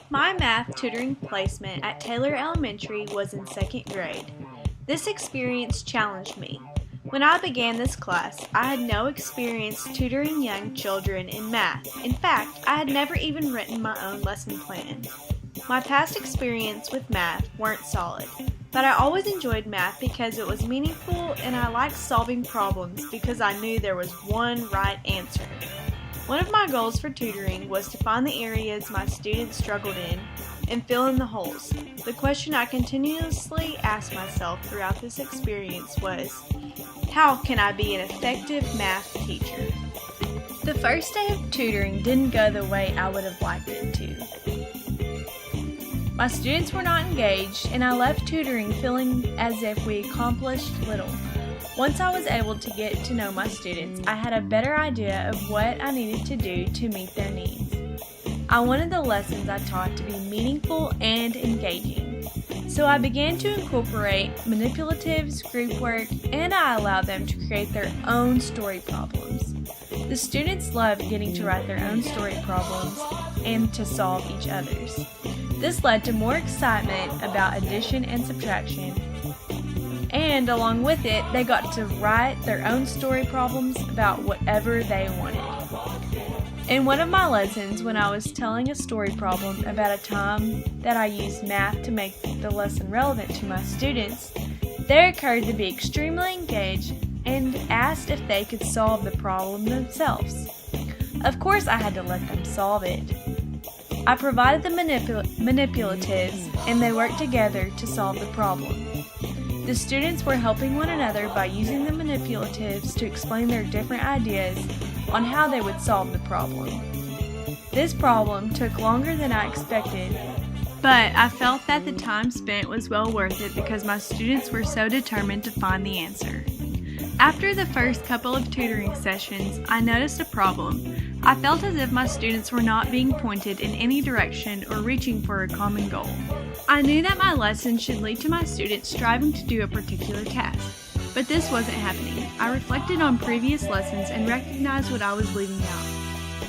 My math tutoring placement at Taylor Elementary was in second grade. This experience challenged me. When I began this class, I had no experience tutoring young children in math. In fact, I had never even written my own lesson plan. My past experience with math weren't solid, but I always enjoyed math because it was meaningful and I liked solving problems because I knew there was one right answer. One of my goals for tutoring was to find the areas my students struggled in and fill in the holes. The question I continuously asked myself throughout this experience was, how can I be an effective math teacher? The first day of tutoring didn't go the way I would have liked it to. My students were not engaged, and I left tutoring feeling as if we accomplished little. Once I was able to get to know my students, I had a better idea of what I needed to do to meet their needs. I wanted the lessons I taught to be meaningful and engaging. So I began to incorporate manipulatives, group work, and I allowed them to create their own story problems. The students loved getting to write their own story problems and to solve each other's. This led to more excitement about addition and subtraction, and along with it, they got to write their own story problems about whatever they wanted. In one of my lessons, when I was telling a story problem about a time that I used math to make the lesson relevant to my students, they occurred to be extremely engaged and asked if they could solve the problem themselves. Of course, I had to let them solve it. I provided the manipulatives, and they worked together to solve the problem. The students were helping one another by using the manipulatives to explain their different ideas on how they would solve the problem. This problem took longer than I expected, but I felt that the time spent was well worth it because my students were so determined to find the answer. After the first couple of tutoring sessions, I noticed a problem. I felt as if my students were not being pointed in any direction or reaching for a common goal. I knew that my lesson should lead to my students striving to do a particular task, but this wasn't happening. I reflected on previous lessons and recognized what I was leaving out,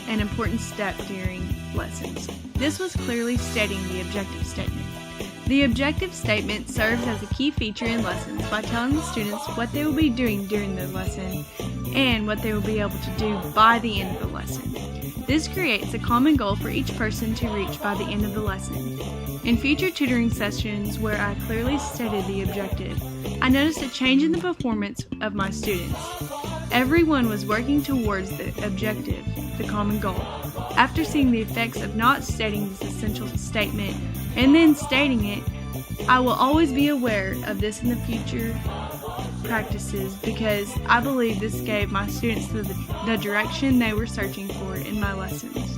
an important step during lessons. This was clearly stating the objective statement. The objective statement serves as a key feature in lessons by telling the students what they will be doing during the lesson and what they will be able to do by the end of the lesson. This creates a common goal for each person to reach by the end of the lesson. In future tutoring sessions where I clearly stated the objective, I noticed a change in the performance of my students. Everyone was working towards the objective, the common goal. After seeing the effects of not stating this essential statement and then stating it, I will always be aware of this in the future practices because I believe this gave my students the direction they were searching for in my lessons.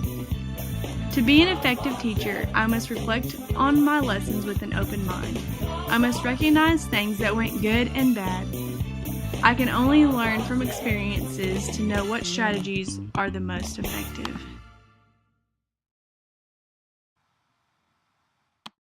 To be an effective teacher, I must reflect on my lessons with an open mind. I must recognize things that went good and bad. I can only learn from experiences to know what strategies are the most effective.